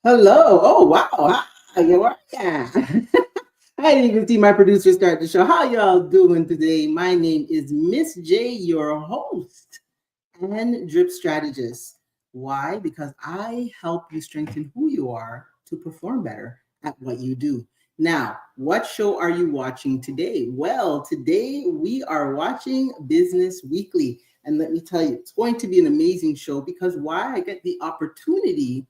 Hello. Oh, wow. Hi, you are. Yeah. I didn't even see my producer start the show. How y'all doing today? My name is Miss J, your host and drip strategist. Why? Because I help you strengthen who you are to perform better at what you do. Now, what show are you watching today? Well, today we are watching Business Weekly. And let me tell you, it's going to be an amazing show because why? I get the opportunity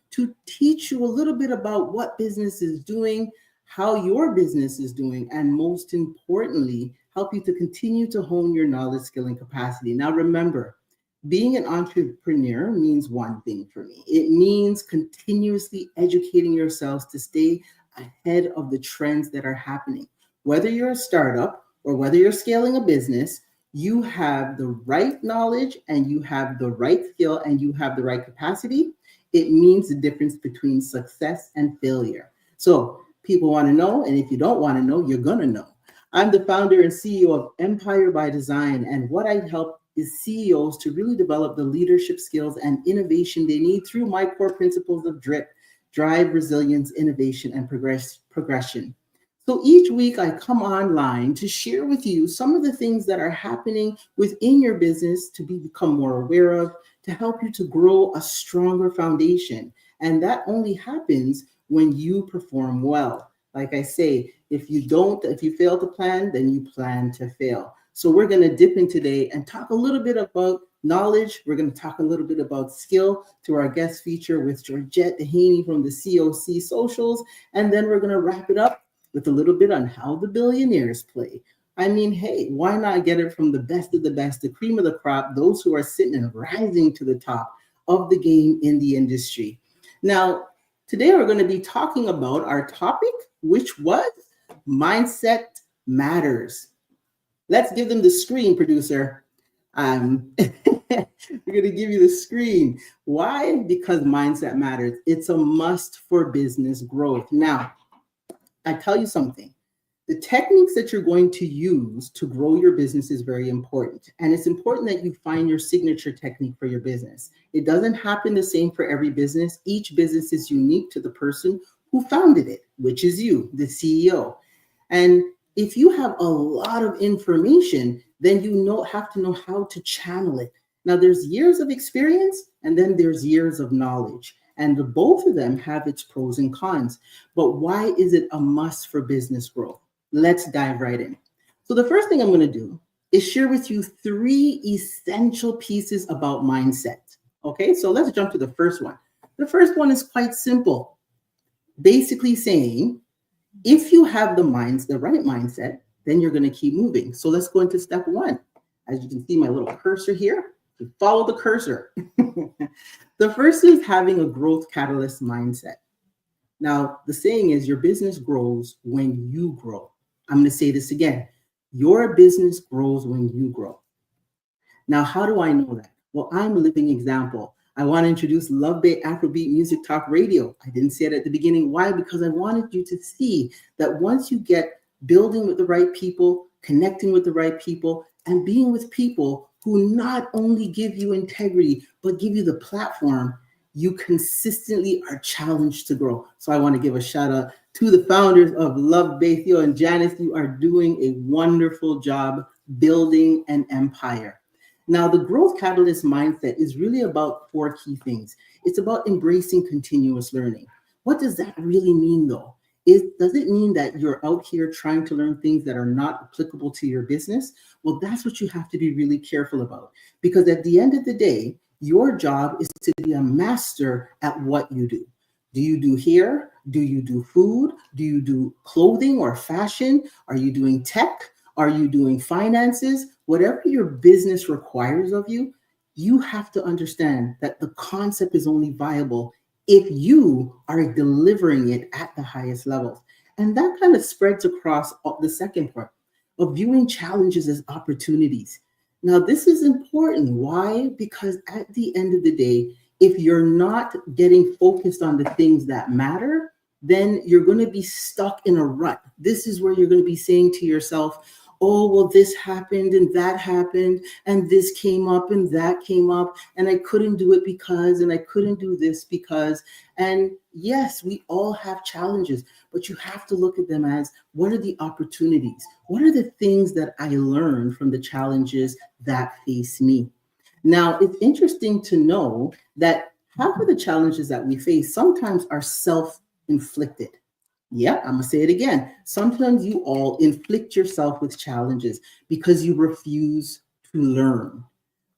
to teach you a little bit about what business is doing, how your business is doing, and most importantly, help you to continue to hone your knowledge, skill, and capacity. Now, remember, being an entrepreneur means one thing for me. It means continuously educating yourselves to stay ahead of the trends that are happening. Whether you're a startup or whether you're scaling a business, you have the right knowledge and you have the right skill and you have the right capacity. It means the difference between success and failure. So people want to know, and if you don't want to know, you're going to know. I'm the founder and CEO of Empire by Design, and what I help is CEOs to really develop the leadership skills and innovation they need through my core principles of DRIP, drive, resilience, innovation, and progression. So each week I come online to share with you some of the things that are happening within your business to become more aware of, to help you to grow a stronger foundation. And that only happens when you perform well. Like I say, if you fail to plan, then you plan to fail. So we're going to dip in today and talk a little bit about knowledge. We're going to talk a little bit about skill through our guest feature with Georgette Dehaney from the COC Socials. And then we're going to wrap it up with a little bit on how the billionaires play. I mean, hey, why not get it from the best of the best, the cream of the crop, those who are sitting and rising to the top of the game in the industry. Now, today we're going to be talking about our topic, which was mindset matters. Let's give them the screen, producer. We're going to give you the screen. Why? Because mindset matters. It's a must for business growth. Now, I tell you something. The techniques that you're going to use to grow your business is very important. And it's important that you find your signature technique for your business. It doesn't happen the same for every business. Each business is unique to the person who founded it, which is you, the CEO. And if you have a lot of information, then you have to know how to channel it. Now, there's years of experience and then there's years of knowledge. And both of them have its pros and cons. But why is it a must for business growth? Let's dive right in. So the first thing I'm going to do is share with you 3 essential pieces about mindset. Okay, so let's jump to the first one. The first one is quite simple. Basically saying, if you have the right mindset, then you're going to keep moving. So let's go into step 1. As you can see my little cursor here, you follow the cursor. The first is having a growth catalyst mindset. Now, the saying is your business grows when you grow. I'm going to say this again. Your business grows when you grow. Now, how do I know that? Well, I'm a living example. I want to introduce Love Bay Afrobeat Music Talk Radio. I didn't say it at the beginning. Why? Because I wanted you to see that once you get building with the right people, connecting with the right people, and being with people who not only give you integrity, but give you the platform, you consistently are challenged to grow. So I want to give a shout out to the founders of Love Bay, Theo and Janice. You are doing a wonderful job building an empire. Now, the growth catalyst mindset is really about 4 key things. It's about embracing continuous learning. What does that really mean, though? Does it mean that you're out here trying to learn things that are not applicable to your business? Well, that's what you have to be really careful about. Because at the end of the day, your job is to be a master at what you do. Do you do hair? Do you do food? Do you do clothing or fashion? Are you doing tech? Are you doing finances? Whatever your business requires of you, you have to understand that the concept is only viable if you are delivering it at the highest levels. And that kind of spreads across the second part of viewing challenges as opportunities. Now, this is important. Why? Because at the end of the day, if you're not getting focused on the things that matter, then you're going to be stuck in a rut. This is where you're going to be saying to yourself, oh, well, this happened and that happened, and this came up and that came up, and I couldn't do it because, and I couldn't do this because. And yes, we all have challenges, but you have to look at them as, what are the opportunities? What are the things that I learned from the challenges that face me? Now, it's interesting to know that half of the challenges that we face sometimes are self-inflicted. Yeah, I'm gonna say it again. Sometimes you all inflict yourself with challenges because you refuse to learn,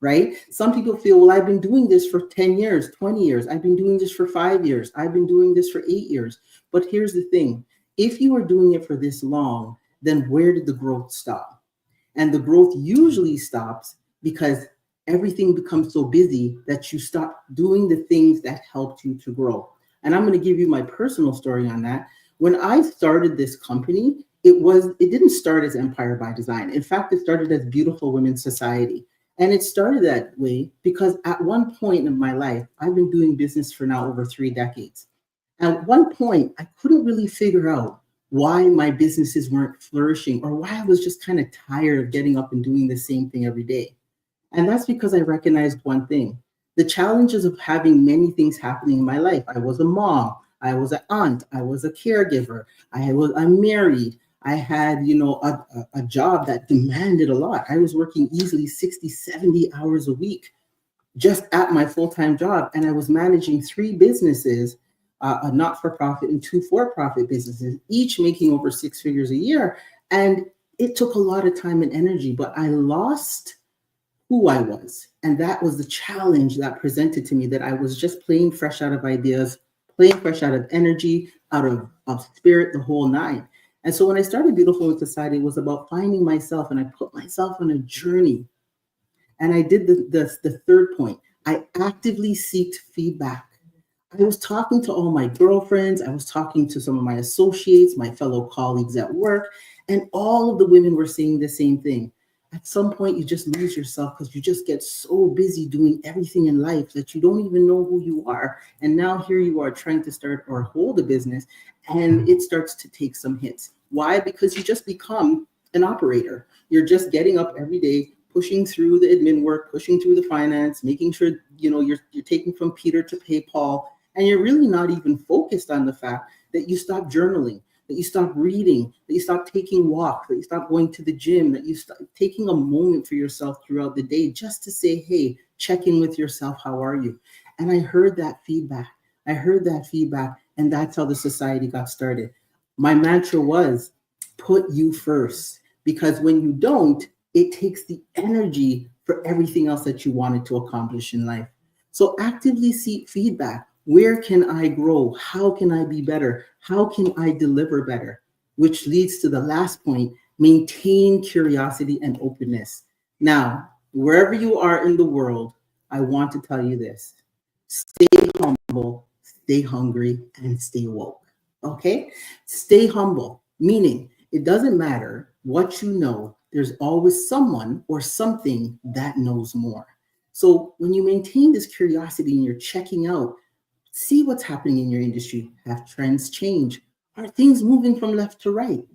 right? Some people feel, well, I've been doing this for 10 years, 20 years. I've been doing this for 5 years. I've been doing this for 8 years. But here's the thing. If you are doing it for this long, then where did the growth stop? And the growth usually stops because everything becomes so busy that you stop doing the things that helped you to grow. And I'm going to give you my personal story on that. When I started this company, it didn't start as Empire by Design. In fact, it started as Beautiful Women's Society. And it started that way because at one point in my life, I've been doing business for now over 3 decades. At one point, I couldn't really figure out why my businesses weren't flourishing or why I was just kind of tired of getting up and doing the same thing every day. And that's because I recognized one thing: the challenges of having many things happening in my life. I was a mom, I was an aunt, I was a caregiver, I'm married, I had, a job that demanded a lot. I was working easily 60, 70 hours a week just at my full-time job. And I was managing 3 businesses, a not-for-profit and 2 for-profit businesses, each making over 6 figures a year. And it took a lot of time and energy, but I lost who I was. And that was the challenge that presented to me, that I was just playing fresh out of ideas, playing fresh out of energy, out of spirit, the whole nine. And so when I started Beautiful Women's Society, it was about finding myself, and I put myself on a journey. And I did the third point. I actively seeked feedback. I was talking to all my girlfriends. I was talking to some of my associates, my fellow colleagues at work, and all of the women were saying the same thing. At some point, you just lose yourself because you just get so busy doing everything in life that you don't even know who you are. And now here you are trying to start or hold a business, and it starts to take some hits. Why? Because you just become an operator. You're just getting up every day, pushing through the admin work, pushing through the finance, making sure you're taking from Peter to pay Paul, and you're really not even focused on the fact that you stop journaling, that you stop reading, that you stop taking walks, that you stop going to the gym, that you stop taking a moment for yourself throughout the day just to say, hey, check in with yourself. How are you? And I heard that feedback. And that's how the society got started. My mantra was, put you first, because when you don't, it takes the energy for everything else that you wanted to accomplish in life. So actively seek feedback. Where can I grow? How can I be better? How can I deliver better? Which leads to the last point: maintain curiosity and openness. Now, wherever you are in the world, I want to tell you this: stay humble, stay hungry, and stay woke. Okay? Stay humble, meaning it doesn't matter what you know, there's always someone or something that knows more. So when you maintain this curiosity and you're checking out, see what's happening in your industry. Have trends change? Are things moving from left to right?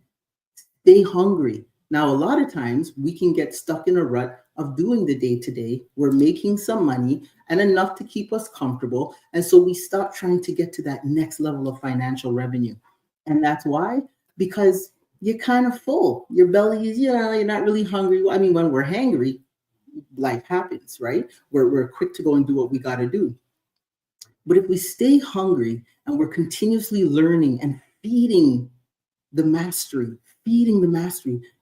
Stay hungry. Now, a lot of times we can get stuck in a rut of doing the day to day. We're making some money and enough to keep us comfortable. And so we stop trying to get to that next level of financial revenue. And that's why, because you're kind of full. Your belly is, you're not really hungry. I mean, when we're hangry, life happens, right? We're quick to go and do what we got to do. But if we stay hungry and we're continuously learning and feeding the mastery,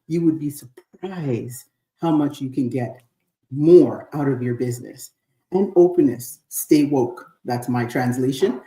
you would be surprised how much you can get more out of your business. And openness, stay woke. That's my translation.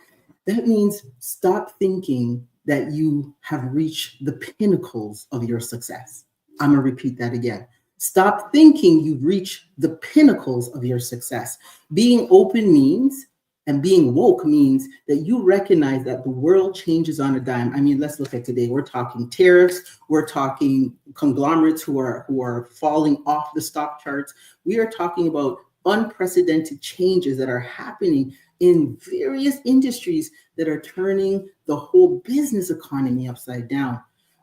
That means stop thinking that you have reached the pinnacles of your success. I'm going to repeat that again. Stop thinking you've reached the pinnacles of your success. Being open means, and being woke means, that you recognize that the world changes on a dime. I mean, let's look at today. We're talking tariffs. We're talking conglomerates who are falling off the stock charts. We are talking about unprecedented changes that are happening in various industries that are turning the whole business economy upside down.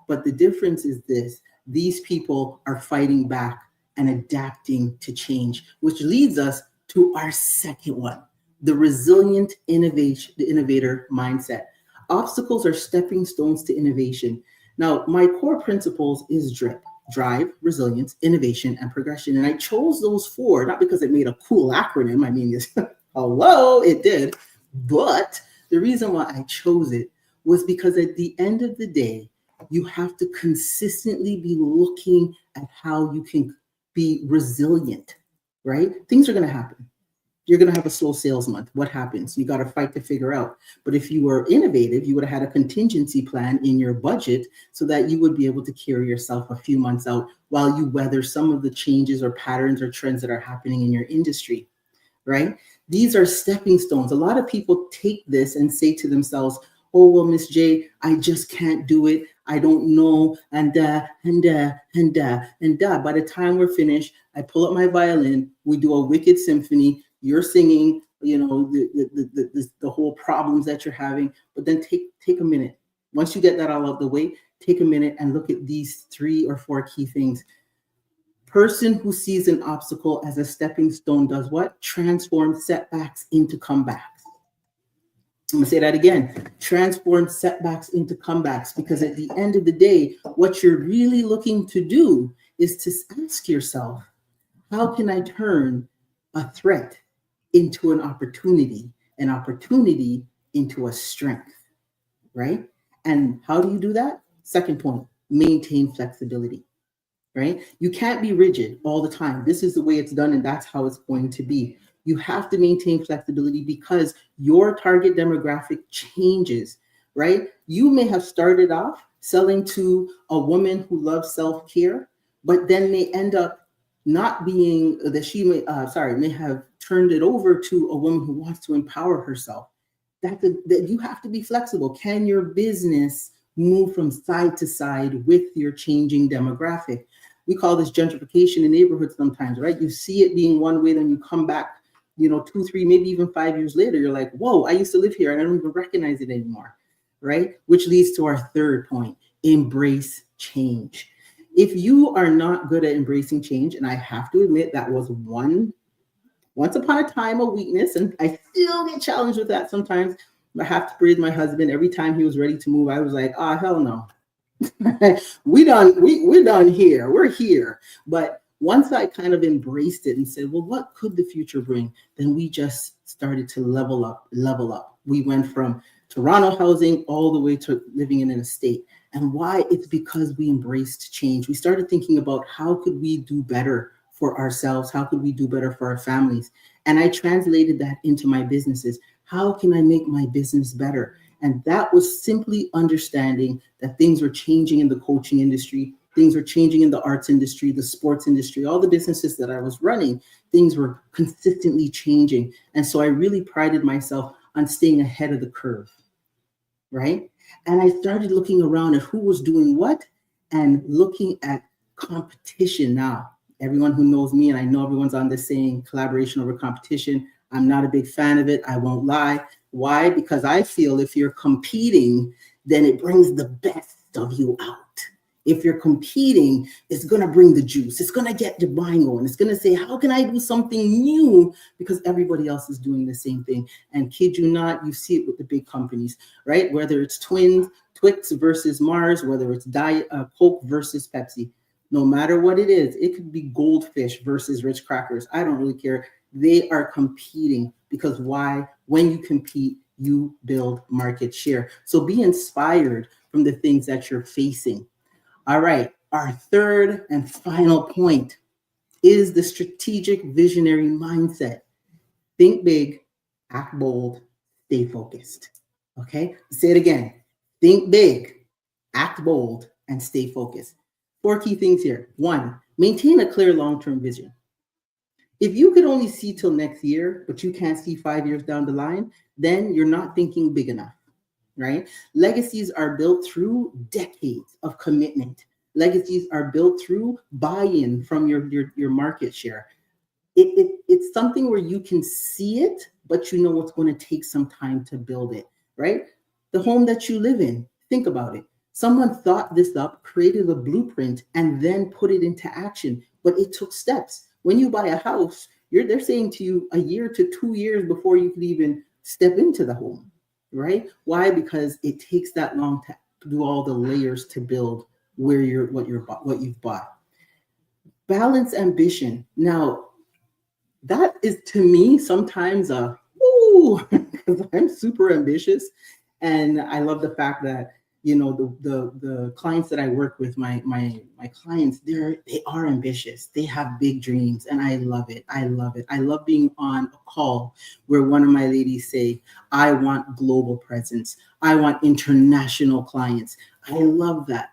But the difference is this: these people are fighting back and adapting to change, which leads us to our second one, the resilient innovation, the innovator mindset. Obstacles are stepping stones to innovation. Now, my core principles is DRIP, drive, resilience, innovation, and progression. And I chose those four, not because it made a cool acronym. I mean, hello, it did. But the reason why I chose it was because at the end of the day, you have to consistently be looking at how you can be resilient, right? Things are going to happen. You're going to have a slow sales month. What happens? You got to fight to figure out. But if you were innovative, you would have had a contingency plan in your budget so that you would be able to carry yourself a few months out while you weather some of the changes or patterns or trends that are happening in your industry, right? These are stepping stones. A lot of people take this and say to themselves, oh, well, Miss J, I just can't do it. I don't know. And By the time we're finished, I pull up my violin, we do a wicked symphony. You're singing, the whole problems that you're having, but then take a minute. Once you get that all out of the way, take a minute and look at these 3 or 4 key things. Person who sees an obstacle as a stepping stone does what? Transform setbacks into comebacks. I'm going to say that again. Transform setbacks into comebacks, because at the end of the day, what you're really looking to do is to ask yourself, how can I turn a threat into an opportunity into a strength, right? And how do you do that? Second point, maintain flexibility, right? You can't be rigid all the time. This is the way it's done, and that's how it's going to be. You have to maintain flexibility because your target demographic changes, right? You may have started off selling to a woman who loves self-care, but then may end up not being that she may have turned it over to a woman who wants to empower herself. That you have to be flexible. Can your business move from side to side with your changing demographic? We call this gentrification in neighborhoods sometimes, right? You see it being one way, then you come back, 2, 3, maybe even 5 years later, you're like, whoa, I used to live here and I don't even recognize it anymore, right? Which leads to our third point, embrace change. If you are not good at embracing change, and I have to admit that was once upon a time a weakness, and I still get challenged with that sometimes. I have to praise my husband. Every time he was ready to move, I was like, hell no. we're done here. We're here. But once I kind of embraced it and said, well, what could the future bring? Then we just started to level up. We went from Toronto housing all the way to living in an estate. And why? It's because we embraced change. We started thinking about how could we do better for ourselves? How could we do better for our families? And I translated that into my businesses. How can I make my business better? And that was simply understanding that things were changing in the coaching industry. Things were changing in the arts industry, the sports industry, all the businesses that I was running, things were consistently changing. And so I really prided myself on staying ahead of the curve, right? And I started looking around at who was doing what and looking at competition. Now, everyone who knows me, and I know everyone's on this saying collaboration over competition, I'm not a big fan of it. I won't lie. Why? Because I feel if you're competing, then it brings the best of you out. If you're competing, it's going to bring the juice. It's going to get your mind going. It's going to say, how can I do something new? Because everybody else is doing the same thing. And kid you not, you see it with the big companies, right? Whether it's Twix versus Mars, whether it's Diet Coke versus Pepsi, no matter what it is, it could be Goldfish versus Ritz Crackers. I don't really care. They are competing because why? When you compete, you build market share. So be inspired from the things that you're facing. All right, our third and final point is the strategic visionary mindset. Think big, act bold, stay focused. Okay, say it again. Think big, act bold, and stay focused. 4 key things here. 1, maintain a clear long-term vision. If you could only see till next year, but you can't see 5 years down the line, then you're not thinking big enough, right? Legacies are built through decades of commitment. Legacies are built through buy-in from your market share. It's something where you can see it, but you know it's going to take some time to build it, right? The home that you live in, think about it. Someone thought this up, created a blueprint, and then put it into action. But it took steps. When you buy a house, they're saying to you a year to 2 years before you could even step into the home, right? Why? Because it takes that long to do all the layers to build what you've bought. Balance ambition. Now, that is to me sometimes a because I'm super ambitious, and I love the fact that the clients that I work with, my clients, they are ambitious. They have big dreams, and I love it. I love it. I love being on a call where one of my ladies say, "I want global presence. I want international clients." I love that.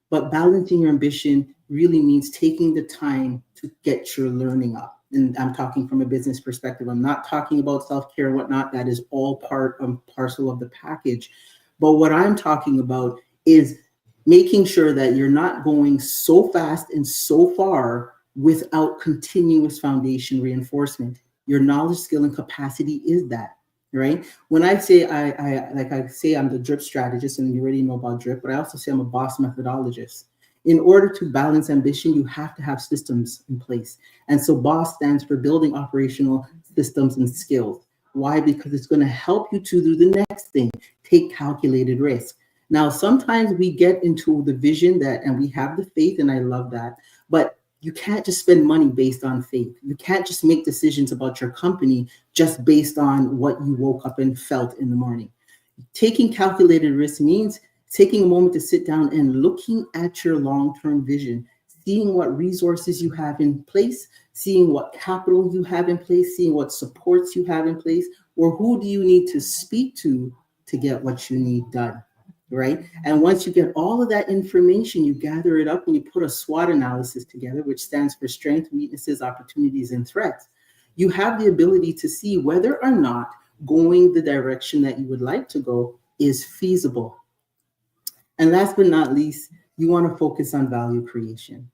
But balancing your ambition really means taking the time to get your learning up. And I'm talking from a business perspective. I'm not talking about self-care and whatnot. That is all part and parcel of the package. But what I'm talking about is making sure that you're not going so fast and so far without continuous foundation reinforcement. Your knowledge, skill, and capacity is that, right? When I say I say I'm the drip strategist, and you already know about drip, but I also say I'm a boss methodologist. In order to balance ambition, you have to have systems in place. And so BOSS stands for building operational systems and skills. Why? Because it's going to help you to do the next thing, take calculated risk. Now, sometimes we get into the vision that, and we have the faith, and I love that, but you can't just spend money based on faith. You can't just make decisions about your company just based on what you woke up and felt in the morning. Taking calculated risk means taking a moment to sit down and looking at your long-term vision, seeing what resources you have in place, seeing what capital you have in place, seeing what supports you have in place, or who do you need to speak to get what you need done, right? And once you get all of that information, you gather it up and you put a SWOT analysis together, which stands for strengths, weaknesses, opportunities, and threats. You have the ability to see whether or not going the direction that you would like to go is feasible. And last but not least, you want to focus on value creation.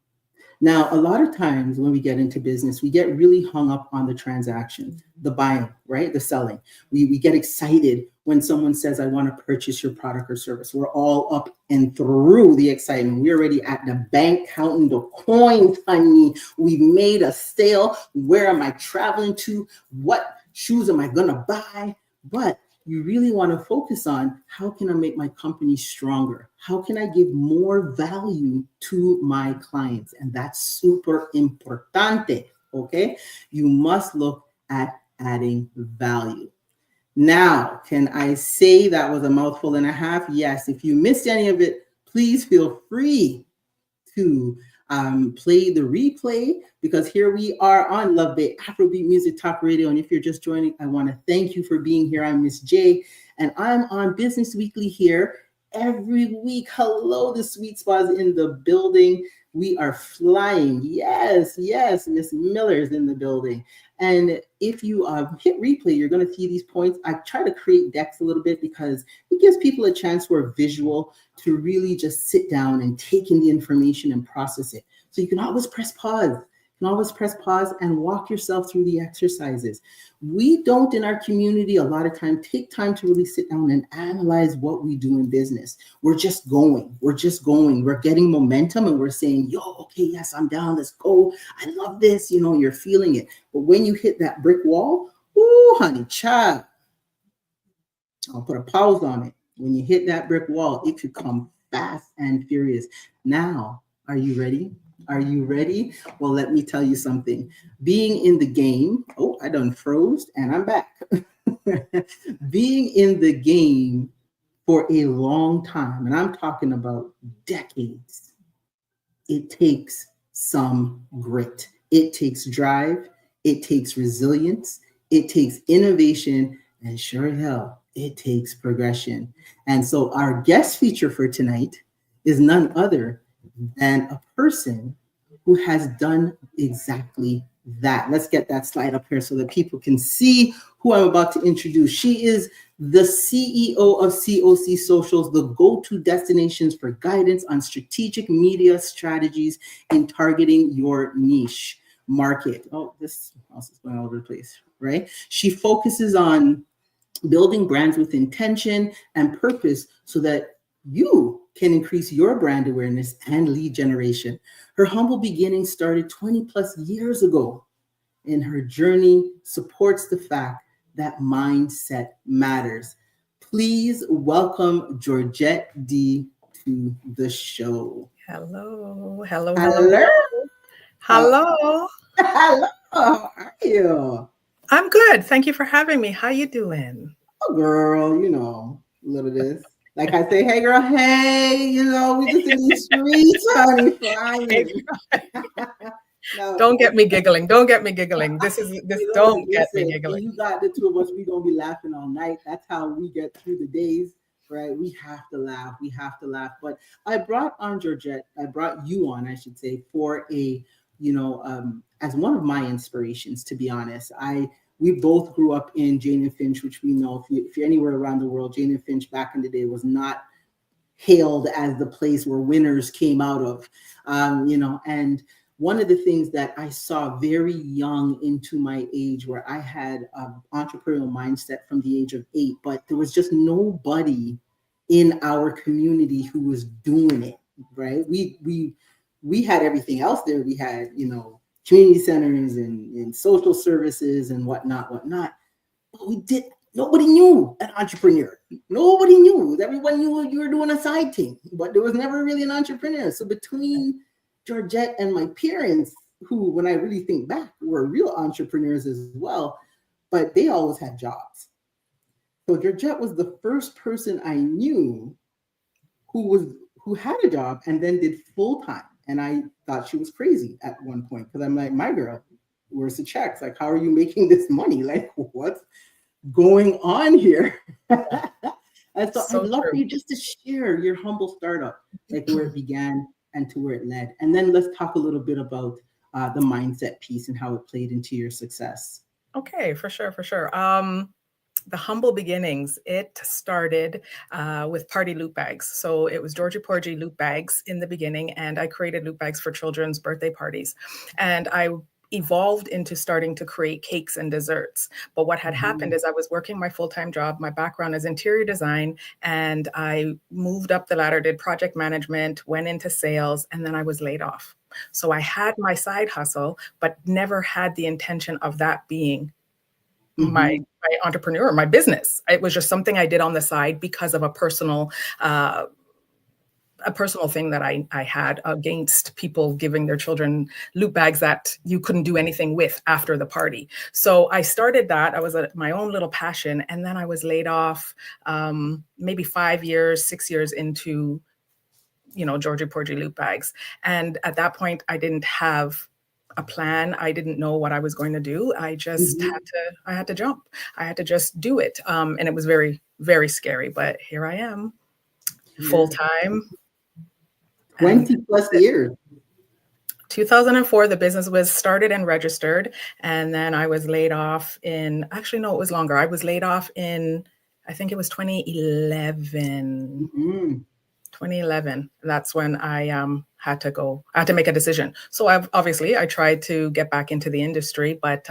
Now, a lot of times when we get into business, we get really hung up on the transaction, the buying, right? The selling. We get excited when someone says, "I want to purchase your product or service." We're all up and through the excitement. We're already at the bank counting the coins, honey. We've made a sale. Where am I traveling to? What shoes am I going to buy? But you really want to focus on, how can I make my company stronger? How can I give more value to my clients? And that's super importante, okay? You must look at adding value. Now, can I say that was a mouthful and a half? Yes. If you missed any of it, please feel free to play the replay, because here we are on Love Bay Afrobeat Music Talk Radio. And if you're just joining, I want to thank you for being here. I'm Miss J, and I'm on Business Weekly here every week. Hello, the Sweet Spot's in the building. We are flying. Yes, Miss Miller's in the building. And if you hit replay, you're going to see these points. I try to create decks a little bit because it gives people a chance who are visual to really just sit down and take in the information and process it. So you can always press pause. You can always press pause and walk yourself through the exercises. We don't, in our community, a lot of time take time to really sit down and analyze what we do in business. We're just going. We're getting momentum and we're saying, "Yo, okay, yes, I'm down. Let's go. I love this." You're feeling it. But when you hit that brick wall, ooh, honey, child, I'll put a pause on it. When you hit that brick wall, it could come fast and furious. Now, are you ready? Are you ready? Well, let me tell you something. Being in the game, I done froze and I'm back. Being in the game for a long time, and I'm talking about decades, it takes some grit. It takes drive. It takes resilience. It takes innovation. And sure hell, it takes progression. And so our guest feature for tonight is none other than a person who has done exactly that. Let's get that slide up here so that people can see who I'm about to introduce. She is the CEO of COC Socials, the go-to destinations for guidance on strategic media strategies in targeting your niche market. Oh, this mouse is going all over the place, right? She focuses on building brands with intention and purpose so that you can increase your brand awareness and lead generation. Her humble beginnings started 20 plus years ago, and her journey supports the fact that mindset matters. Please welcome Georgette D to the show. Hello, hello, hello, Hello. hello. Hello. Hello. How are you? I'm good. Thank you for having me. How you doing? Oh, girl, little this. Like I say, hey, girl, hey, we just in these streets, honey, flying. No, Don't get me giggling. Don't get me giggling. This don't get me listen, and giggling. you got the two of us, we're going to be laughing all night. That's how we get through the days, right? We have to laugh. We have to laugh. But I brought you on, I should say, for as one of my inspirations, to be honest. We both grew up in Jane and Finch, which we know if you're anywhere around the world, Jane and Finch back in the day was not hailed as the place where winners came out of, and one of the things that I saw very young into my age, where I had an entrepreneurial mindset from the age of 8, but there was just nobody in our community who was doing it, right? We had everything else there. We had, community centers and social services and whatnot. But nobody knew an entrepreneur. Nobody knew. Everyone knew you were doing a side thing, but there was never really an entrepreneur. So between Georgette and my parents, who, when I really think back, were real entrepreneurs as well, but they always had jobs. So Georgette was the first person I knew who had a job and then did full time. And I thought she was crazy at one point, because I'm like, my girl, where's the checks? Like, how are you making this money? Like, what's going on here? And so I'd love for you just to share your humble startup, like where it began and to where it led. And then let's talk a little bit about the mindset piece and how it played into your success. Okay, for sure, for sure. The humble beginnings, it started with party loot bags. So it was Georgie Porgy loot bags in the beginning, and I created loot bags for children's birthday parties. And I evolved into starting to create cakes and desserts. But what had happened is I was working my full-time job. My background is interior design, and I moved up the ladder, did project management, went into sales, and then I was laid off. So I had my side hustle, but never had the intention of that being my entrepreneur, my business. It was just something I did on the side because of a personal thing that I had against people giving their children loot bags that you couldn't do anything with after the party. So I started that. I was my own little passion. And then I was laid off maybe 5 years, 6 years into, Georgie Porgy loot bags. And at that point, I didn't have a plan. I didn't know what I was going to do. I just had to jump. I had to just do it. And it was very, very scary, but here I am, full time. 20 plus years. 2004, the business was started and registered. And then I was laid off actually, no, it was longer. I was laid off in, I think it was 2011. 2011. That's when I had to go. I had to make a decision. So I tried to get back into the industry, but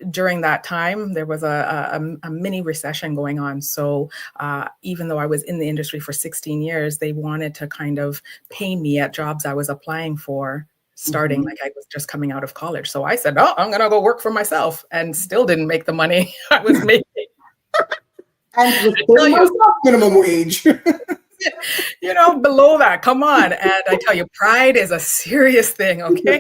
during that time, there was a mini recession going on. So even though I was in the industry for 16 years, they wanted to kind of pay me at jobs I was applying for, starting like I was just coming out of college. So I said, oh, I'm going to go work for myself, and still didn't make the money I was making. And minimum wage. Below that, come on. And I tell you, pride is a serious thing, okay?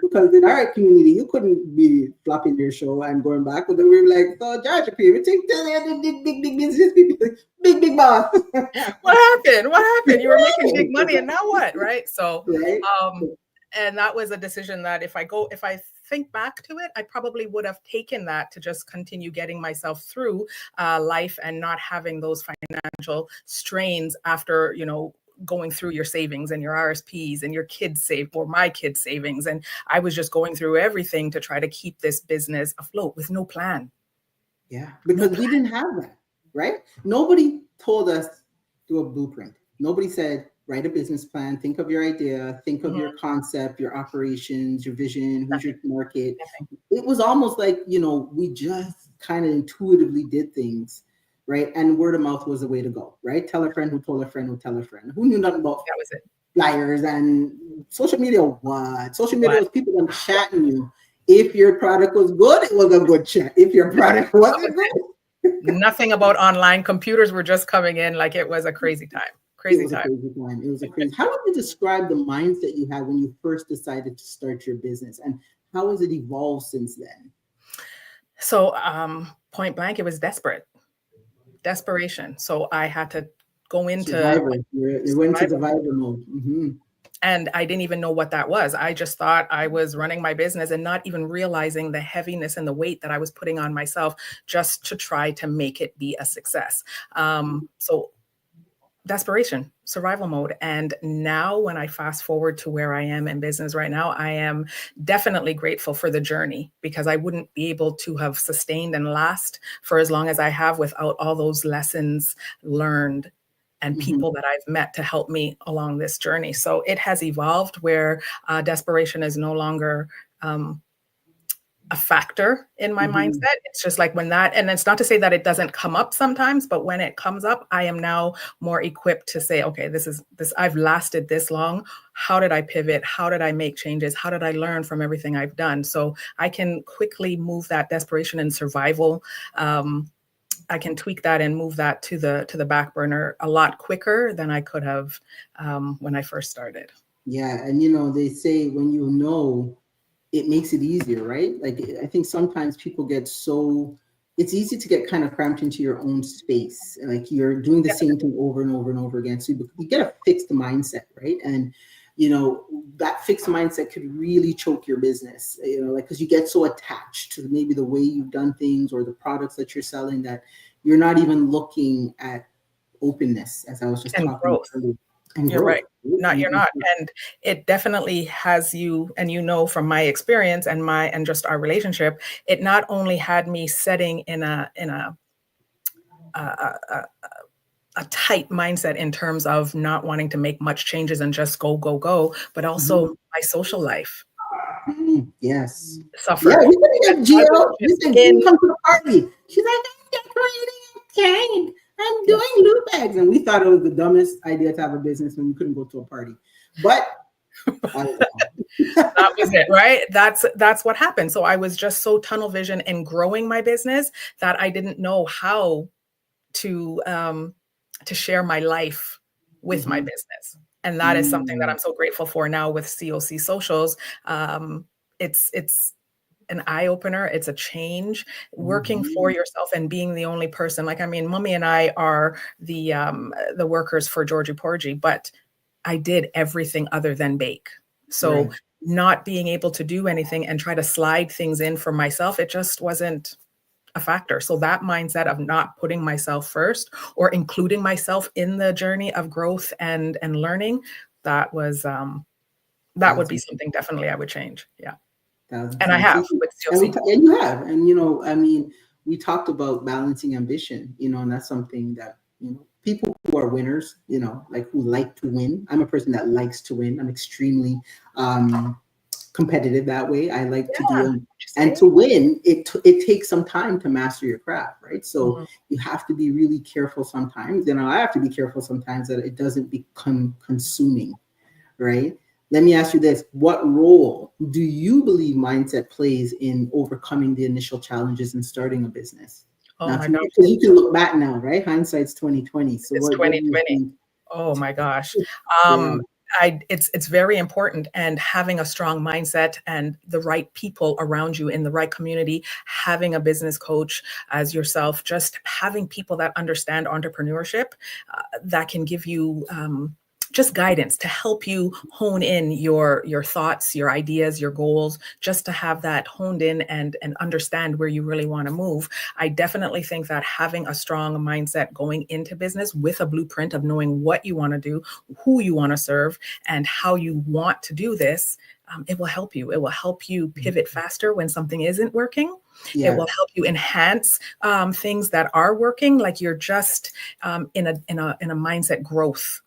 Because in our community, you couldn't be flopping your show and going back. But then we were like, so Georgia people, take big business people, big boss. What happened? You were making big money, and now what, right? So, and that was a decision that if I think back to it, I probably would have taken that to just continue getting myself through life and not having those financial strains after, going through your savings and your RSPs and your my kids' savings. And I was just going through everything to try to keep this business afloat with no plan. Yeah, because we didn't have that, right? Nobody told us do a blueprint. Nobody said, write a business plan, think of your idea, think of your concept, your operations, your vision, who's your market. It was almost like, we just kind of intuitively did things, right? And word of mouth was the way to go, right? Tell a friend who told a friend who tell a friend. Who knew nothing about That was it. flyers and social media? What? Social media What? was people them chatting you. If your product was good, it was a good chat. If your product wasn't good, Nothing about online. Computers were just coming in like it was a crazy time. it was a crazy time. It was a crazy. How would you describe the mindset you had when you first decided to start your business, and how has it evolved since then? So, point blank, it was desperation. So I had to go into Survivor. You went to survival survivor mode. Mm-hmm. and I didn't even know what that was. I just thought I was running my business and not even realizing the heaviness and the weight that I was putting on myself just to try to make it be a success. So desperation, survival mode. And now when I fast forward to where I am in business right now, I am definitely grateful for the journey, because I wouldn't be able to have sustained and last for as long as I have without all those lessons learned and people that I've met to help me along this journey. So it has evolved where desperation is no longer a factor in my mindset. It's just like when that, and it's not to say that it doesn't come up sometimes, but when it comes up, I am now more equipped to say, okay, this, I've lasted this long. How did I pivot? How did I make changes? How did I learn from everything I've done? So I can quickly move that desperation and survival. I can tweak that and move that to the back burner a lot quicker than I could have when I first started. Yeah, and they say when you know, it makes it easier, right? Like I think sometimes people get it's easy to get kind of cramped into your own space, like you're doing the same thing over and over and over again. So you get a fixed mindset, right? And that fixed mindset could really choke your business, like because you get so attached to maybe the way you've done things or the products that you're selling that you're not even looking at openness, as I was just talking growth. about. And you're right. You're not. And it definitely has you, and from my experience and just our relationship, it not only had me setting in a tight mindset in terms of not wanting to make much changes and just go, but also my social life. Yes. Suffered. Yeah, we could get Jill. We said, "Jill, come to the party." She's like, "I'm decorating a cake. I'm doing loot bags," and we thought it was the dumbest idea to have a business when you couldn't go to a party. But that was it, right? That's what happened. So I was just so tunnel vision in growing my business that I didn't know how to share my life with my business. And that is something that I'm so grateful for now with COC Socials. It's an eye opener. It's a change. Working for yourself and being the only person. Like, I mean, Mommy and I are the workers for Georgie Porgy, but I did everything other than bake. So not being able to do anything and try to slide things in for myself, it just wasn't a factor. So that mindset of not putting myself first or including myself in the journey of growth and learning, that was that would be something definitely I would change. Yeah. And I have with COC. And you have. And I mean, we talked about balancing ambition, and that's something that, people who are winners, like who like to win. I'm a person that likes to win. I'm extremely competitive that way. I like to deal, and to win, it takes some time to master your craft, right? So you have to be really careful sometimes. I have to be careful sometimes that it doesn't become consuming, right? Let me ask you this. What role do you believe mindset plays in overcoming the initial challenges and starting a business? Oh now, my gosh. You can look back now, right? Hindsight's 2020. So it's 2020. Oh my gosh. It's very important, and having a strong mindset and the right people around you in the right community, having a business coach as yourself, just having people that understand entrepreneurship that can give you just guidance to help you hone in your thoughts, your ideas, your goals, just to have that honed in and understand where you really want to move. I definitely think that having a strong mindset going into business with a blueprint of knowing what you want to do, who you want to serve, and how you want to do this, it will help you. It will help you pivot faster when something isn't working. It will help you enhance things that are working, like you're just in a mindset growth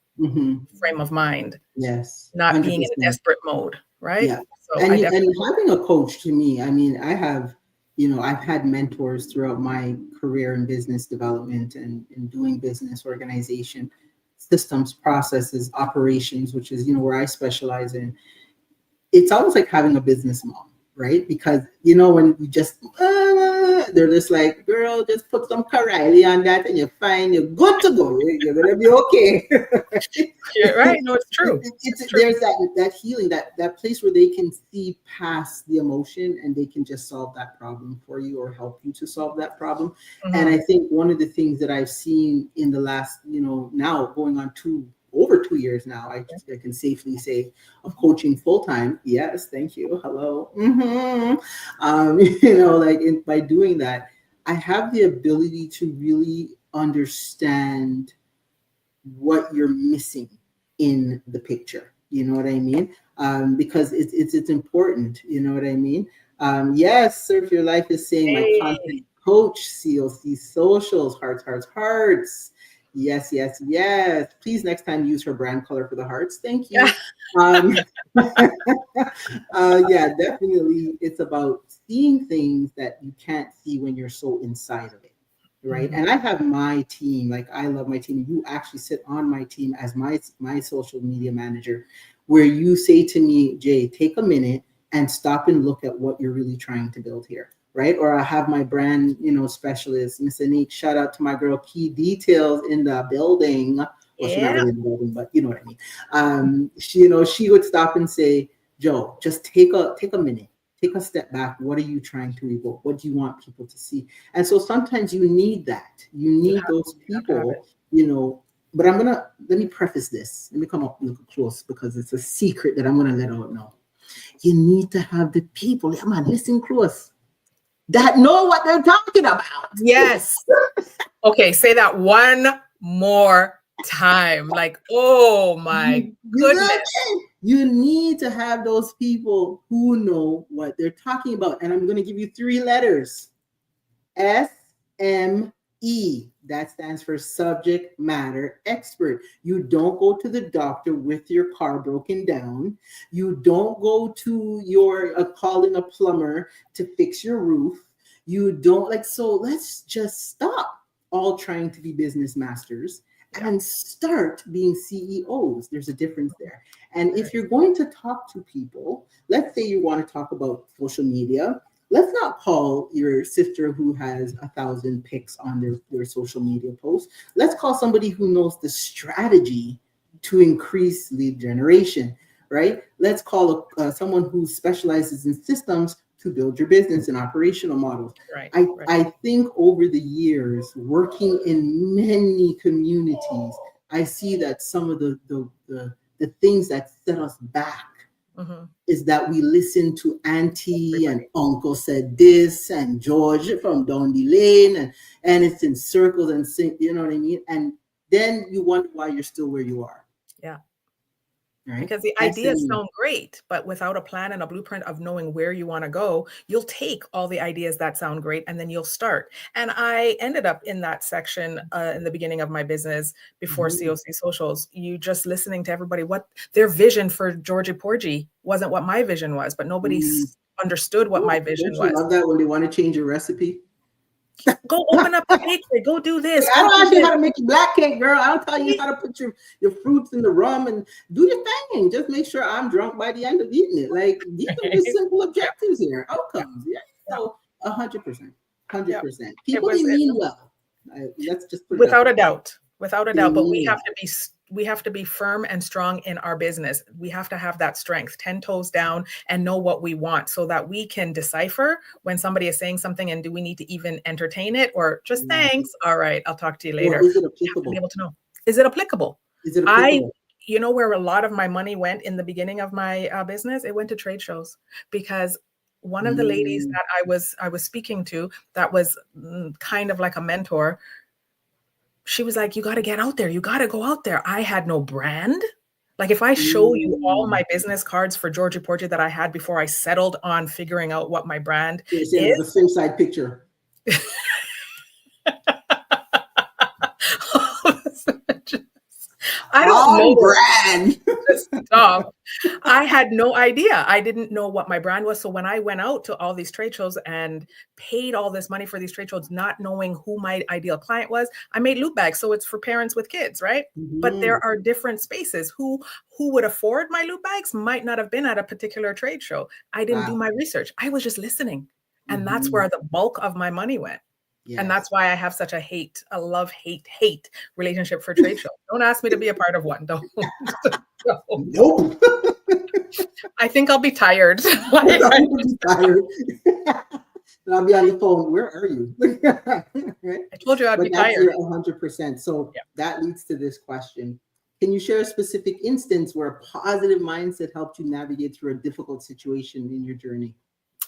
frame of mind. Yes. Not 100%. being in a desperate mode, right? Yeah. So and having a coach, to me, I mean, I have I've had mentors throughout my career in business development and in doing business organization, systems, processes, operations, which is, where I specialize in. It's almost like having a business mom, right? Because when you just they're just like, girl, just put some Kareli on that and you're fine, you're good to go, you're gonna be okay. You're right. No, it's true. It's true. There's that healing, that place where they can see past the emotion and they can just solve that problem for you or help you to solve that problem. Mm-hmm. And I think one of the things that I've seen in the last, now going on over 2 years now, I can safely say, of coaching full time. Yes, thank you. Hello. Mm-hmm. By doing that, I have the ability to really understand what you're missing in the picture. You know what I mean? Because it's important. You know what I mean? Yes, Surf Your Life is saying my content coach, COC Socials, hearts. Yes. Please next time use her brand color for the hearts. Thank you. Yeah, definitely. It's about seeing things that you can't see when you're so inside of it. Right. Mm-hmm. And I have my team, like I love my team. You actually sit on my team as my social media manager, where you say to me, Jay, take a minute and stop and look at what you're really trying to build here. Right. Or I have my brand, specialist, Miss Anik. Shout out to my girl Key Details in the building. Well, she's not really in the building, but you know what I mean. She would stop and say, Joe, just take a minute. Take a step back. What are you trying to evoke? What do you want people to see? And so sometimes you need that. You need those people, But let me preface this. Let me come up a little close because it's a secret that I'm going to let out now. You need to have the people, listen close, that know what they're talking about. Yes. Okay, say that one more time. Like, oh my goodness. You need to have those people who know what they're talking about. And I'm going to give you 3 letters. SME. That stands for subject matter expert. You don't go to the doctor with your car broken down. You don't go to calling a plumber to fix your roof. You don't so let's just stop all trying to be business masters and start being CEOs. There's a difference there. And if you're going to talk to people, let's say you want to talk about social media, let's not call your sister who has 1,000 pics on their social media posts. Let's call somebody who knows the strategy to increase lead generation, right? Let's call someone who specializes in systems to build your business and operational models. Right. I think over the years, working in many communities, I see that some of the things that set us back is that we listen to auntie and uncle said this and George from down the lane and it's in circles and you know what I mean? And then you wonder why you're still where you are. Yeah. Right? Because the ideas sound great, but without a plan and a blueprint of knowing where you want to go, you'll take all the ideas that sound great and then you'll start. And I ended up in that section in the beginning of my business before COC Socials. You just listening to everybody, what their vision for Georgie Porgy wasn't what my vision was, but nobody understood what my vision was. I love that when they want to change your recipe. Go open up a bakery. Go do this. I don't ask you how to make your black cake, girl. I don't tell you how to put your fruits in the rum and do your thing. Just make sure I'm drunk by the end of eating it. Like these are just simple objectives here, outcomes. Yeah. So 100%. People mean well. Let's just put it without a doubt. But we have to be firm and strong in our business. We have to have that strength, 10 toes down, and know what we want so that we can decipher when somebody is saying something and do we need to even entertain it or just thanks. All right, I'll talk to you later. Or is it applicable? Be able to know. Is it applicable? You know where a lot of my money went in the beginning of my business? It went to trade shows because one of the ladies that I was speaking to that was kind of like a mentor, she was like, you got to get out there. You got to go out there. I had no brand. Like if I show you all my business cards for Georgie Porgy that I had before I settled on figuring out what my brand is. The same side picture. I don't On know. brand. Stop. I had no idea. I didn't know what my brand was. So when I went out to all these trade shows and paid all this money for these trade shows, not knowing who my ideal client was, I made loot bags. So it's for parents with kids, right? But Mhm. there are different spaces. Who would afford my loot bags might not have been at a particular trade show. I didn't do Wow. my research. I was just listening. And that's Mhm. where the bulk of my money went. And Yes. that's why I have such a love, hate relationship for trade shows. Don't ask me to be a part of one. Don't. No. Nope. I think I'll be tired. I'm tired. And I'll be on the phone. Where are you? Right? I told you I'd But be that's tired. your 100%. So Yeah. that leads to this question. Can you share a specific instance where a positive mindset helped you navigate through a difficult situation in your journey?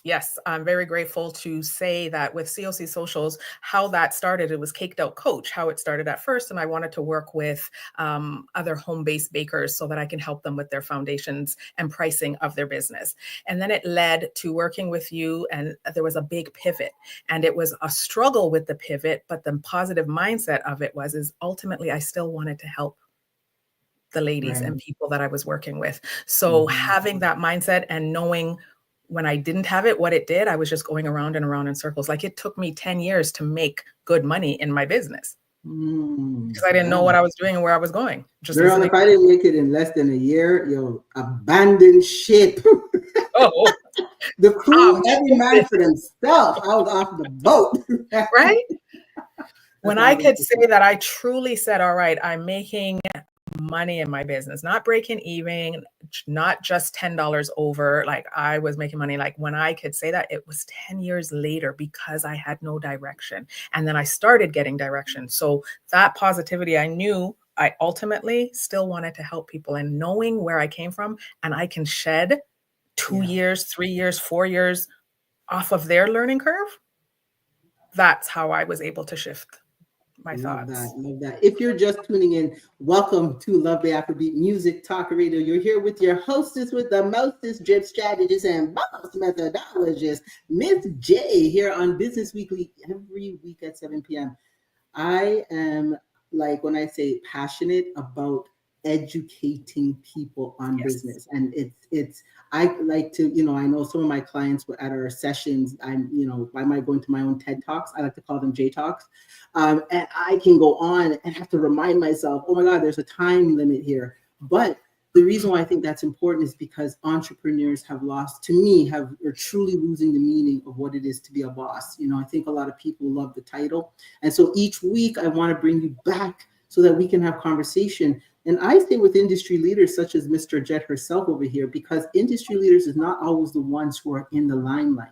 Yes, I'm very grateful to say that with COC Socials, how that started, it was Caked Out Coach, how it started at first. And I wanted to work with other home-based bakers so that I can help them with their foundations and pricing of their business. And then it led to working with you, and there was a big pivot. And it was a struggle with the pivot, but the positive mindset of it is ultimately I still wanted to help the ladies Right. and people that I was working with. So having that mindset and knowing when I didn't have it, what it did, I was just going around and around in circles. Like it took me 10 years to make good money in my business because I didn't know what Yeah. I was doing and where I was going. Just Girl, listening. if I didn't make it in less than a year, you'll abandon ship. Oh, The crew, every man listen, for themselves. I was off the boat. right? When I could 100%. say that I truly said, all right, I'm making money in my business, not breaking even, not just $10 over. Like I was making money. Like when I could say that, it was 10 years later because I had no direction. And then I started getting direction. So that positivity, I knew I ultimately still wanted to help people, and knowing where I came from and I can shed 2 years, 3 years, 4 years off of their learning curve. That's how I was able to shift my Love that. thoughts. Love that. If you're just tuning in, welcome to Love the Afrobeat Music Talk Radio. You're here with your hostess with the mostest, drip strategist and boss methodologist, Miss J, here on Business Weekly every week at 7 p.m. I am, like, when I say passionate about educating people on Yes. business, and it's I like to, I know some of my clients at our sessions, I might go into my own TED Talks. I like to call them J Talks. And I can go on and have to remind myself, oh my God, there's a time limit here. But the reason why I think that's important is because entrepreneurs have lost, to me, are truly losing the meaning of what it is to be a boss. I think a lot of people love the title. And so each week I want to bring you back so that we can have conversation. And I stay with industry leaders such as Mr. Jet herself over here, because industry leaders is not always the ones who are in the limelight.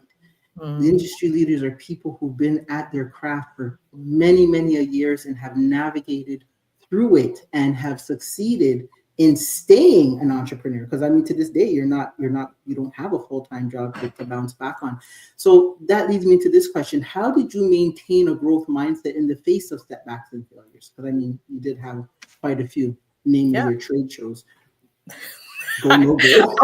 The industry leaders are people who've been at their craft for many, many years and have navigated through it and have succeeded in staying an entrepreneur. Because I mean, to this day, you don't have a full-time job to bounce back on. So that leads me to this question. How did you maintain a growth mindset in the face of setbacks and failures? Because I mean, you did have quite a few, namely your trade shows. Go no go.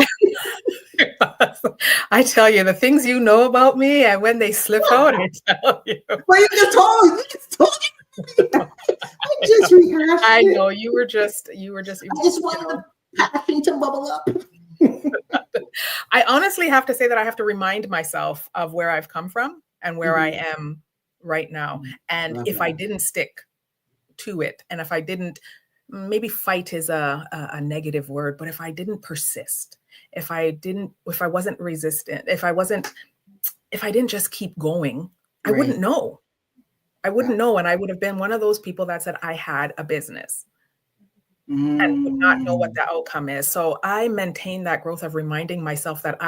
I tell you, the things you know about me, and when they slip out, I tell you. Well, you just told me. I just rehashed I it. know you were just. I just wanted the passion to bubble up. I honestly have to say that I have to remind myself of where I've come from and where I am right now. And if I didn't stick to it, and if I didn't, maybe fight is a negative word, but if I didn't persist, if I wasn't resistant, if I didn't just keep going, I wouldn't know. I wouldn't know. And I would have been one of those people that said I had a business and would not know what the outcome is. So I maintain that growth of reminding myself that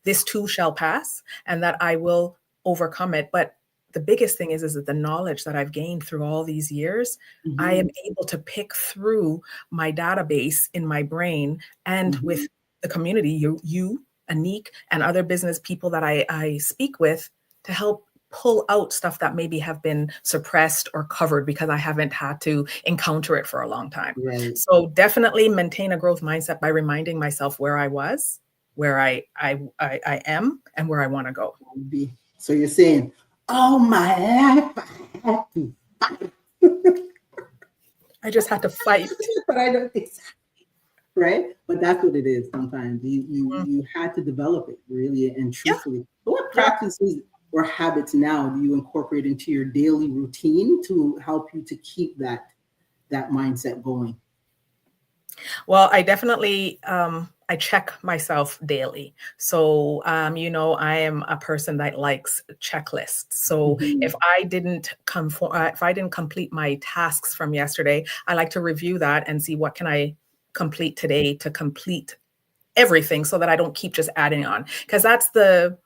this too shall pass and that I will overcome it. But the biggest thing is that the knowledge that I've gained through all these years, I am able to pick through my database in my brain and with the community, you, Anik, and other business people that I speak with to help pull out stuff that maybe have been suppressed or covered because I haven't had to encounter it for a long time. Right. So definitely maintain a growth mindset by reminding myself where I was, where I am, and where I want to go. So you're saying, all my life I had to fight. I just had to fight. But I don't exactly, right? But that's what it is sometimes. You had to develop it really and Yeah. truthfully. So what Yeah. practices or habits now do you incorporate into your daily routine to help you to keep that mindset going? Well, I definitely I check myself daily. So I am a person that likes checklists. So Mhm. if I didn't complete my tasks from yesterday, I like to review that and see what can I complete today to complete everything so that I don't keep just adding on. Because that's the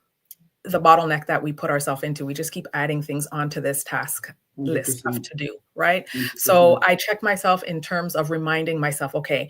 bottleneck that we put ourselves into. We just keep adding things onto this task list of 100%. to do, right? So 100%. I check myself in terms of reminding myself, okay,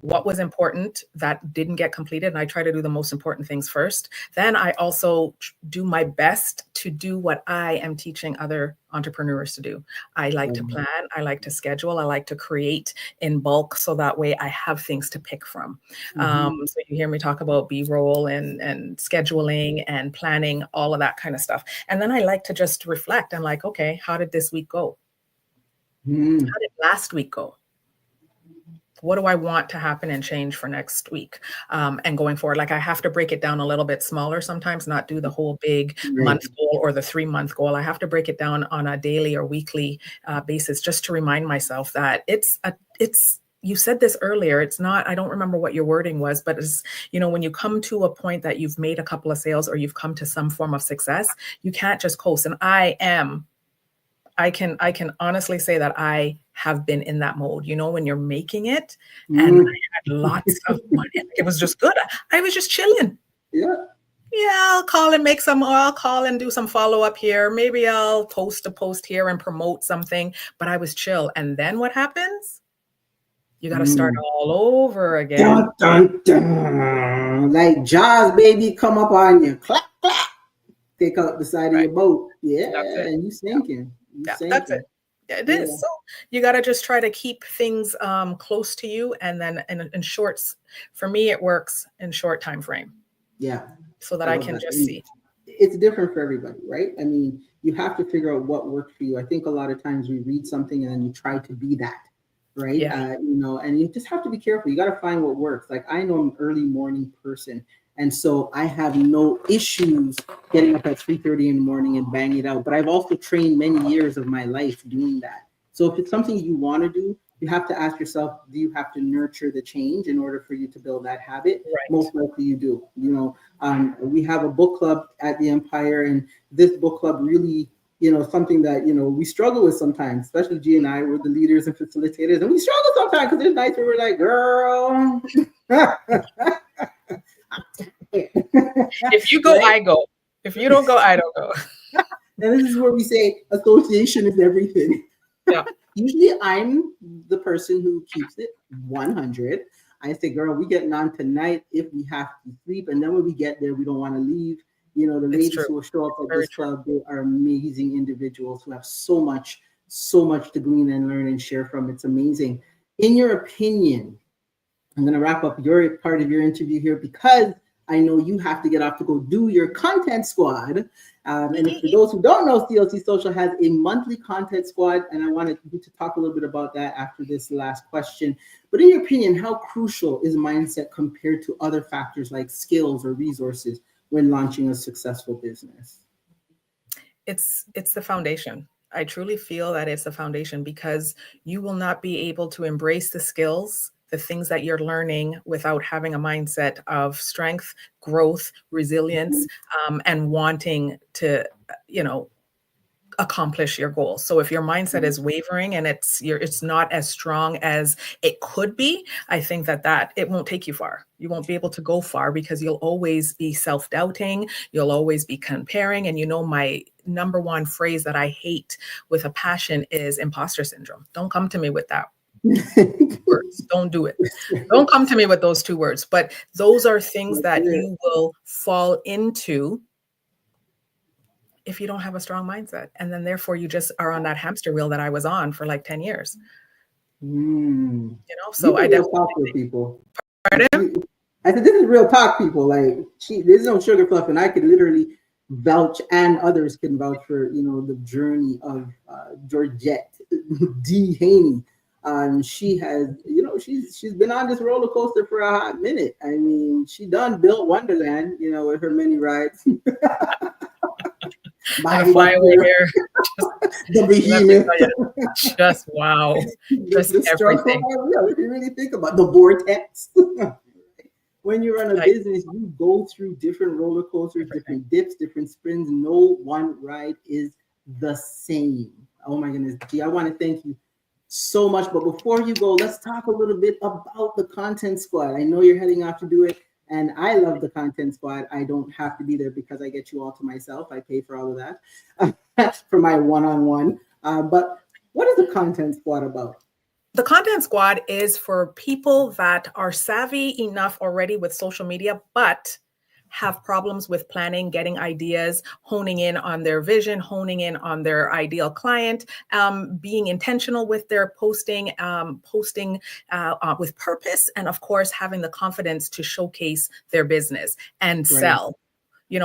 what was important that didn't get completed, and I try to do the most important things first. Then I also do my best to do what I am teaching other entrepreneurs to do. I like to plan, I like to schedule, I like to create in bulk so that way I have things to pick from. So you hear me talk about B-roll and scheduling and planning, all of that kind of stuff. And then I like to just reflect. I'm like, okay, how did this week go? Mhm. How did last week go? What do I want to happen and change for next week and going forward? Like I have to break it down a little bit smaller sometimes, not do the whole big Right. month goal or the 3-month goal. I have to break it down on a daily or weekly basis just to remind myself that you said this earlier. It's not, I don't remember what your wording was, but it's, when you come to a point that you've made a couple of sales or you've come to some form of success, you can't just coast. And I can honestly say that I have been in that mode, when you're making it and Mhm. I had lots of money. It was just good. I was just chilling. Yeah. Yeah, I'll call and do some follow up here. Maybe I'll post a post here and promote something, but I was chill. And then what happens? You got to start Mm. all over again. Dun, dun, dun. Like Jaws, baby, come up on you. Clap, clap. Take out the side of Right. your boat. Yeah, That's it. and you Yeah. sinking. You Yeah, that's it. sinking. Yeah, it Yeah. is. So you got to just try to keep things close to you, and then in shorts. For me, it works in short time frame, Yeah. so that I I love can that. just And see. it's different for everybody, right? I mean, you have to figure out what works for you. I think a lot of times we read something and then you try to be that, right? Yeah, And you just have to be careful. You got to find what works. Like I know I'm an early morning person, and so I have no issues getting up at 3:30 in the morning and bang it out. But I've also trained many years of my life doing that. So if it's something you want to do, you have to ask yourself, do you have to nurture the change in order for you to build that habit? right. Most likely you do. We have a book club at the Empire, and this book club really, something that we struggle with sometimes, especially G and I. We're the leaders and facilitators, and we struggle sometimes because there's nights where we're like, "Girl." If you go, Right? I go. If you don't go, I don't go. And this is where we say association is everything. Yeah, Usually I'm the person who keeps it 100. I say, girl, we getting on tonight if we have to sleep. And then when we get there, we don't want to leave. The it's ladies true. who will show up at Very this true. club, they are amazing individuals who have so much to glean and learn and share from. It's amazing. In your opinion, I'm going to wrap up your part of your interview here because I know you have to get off to go do your content squad. And if for those who don't know, CLC Social has a monthly content squad, and I wanted you to talk a little bit about that after this last question. But in your opinion, how crucial is mindset compared to other factors like skills or resources when launching a successful business? It's the foundation. I truly feel that it's the foundation because you will not be able to embrace the skills, the things that you're learning without having a mindset of strength, growth, resilience, and wanting to, you know, accomplish your goals. So if your mindset is wavering and it's not as strong as it could be, I think that it won't take you far. You won't be able to go far because you'll always be self-doubting, you'll always be comparing. And my number one phrase that I hate with a passion is imposter syndrome. Don't come to me with that words. Don't do it. Don't come to me with those 2 words. But those are things that you will fall into if you don't have a strong mindset. And then therefore you just are on that hamster wheel that I was on for like 10 years. You So I can real definitely talk with people. pardon? I said, this is real talk, people. Like, there's no sugar fluff, and I could literally vouch, and others can vouch for, the journey of Georgette D. Haney. She has, she's been on this roller coaster for a hot minute. I mean, she done built Wonderland, with her many rides. And a flyaway here. The behemoth. Just wow. Just the everything. If you really think about the vortex. When you run a business, you go through different roller coasters, different dips, different spins. No one ride is the same. Oh my goodness. Gee, I want to thank you so much. But before you go, let's talk a little bit about the Content Squad. I know you're heading off to do it. And I love the Content Squad. I don't have to be there because I get you all to myself. I pay for all of that for my one-on-one. But what is the Content Squad about? The Content Squad is for people that are savvy enough already with social media, but have problems with planning, getting ideas, honing in on their vision, honing in on their ideal client, being intentional with their posting, posting with purpose, and of course, having the confidence to showcase their business and sell.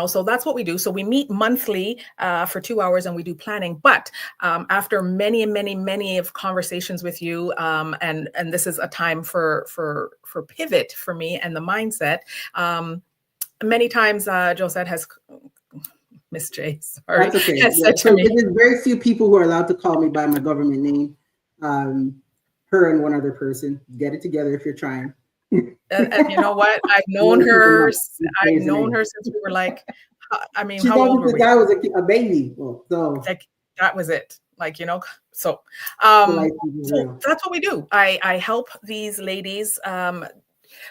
So that's what we do. So we meet monthly for 2 hours and we do planning. But after many of conversations with you, and this is a time for pivot for me and the mindset. Many times, Josette has, Miss J, sorry, that's okay. has said to me. There's very few people who are allowed to call me by my government name. Her and one other person. Get it together if you're trying. And you know what? I've known her since we were like, I mean, how old were we? I was a baby. Well, so like that was it. So that's what we do. I help these ladies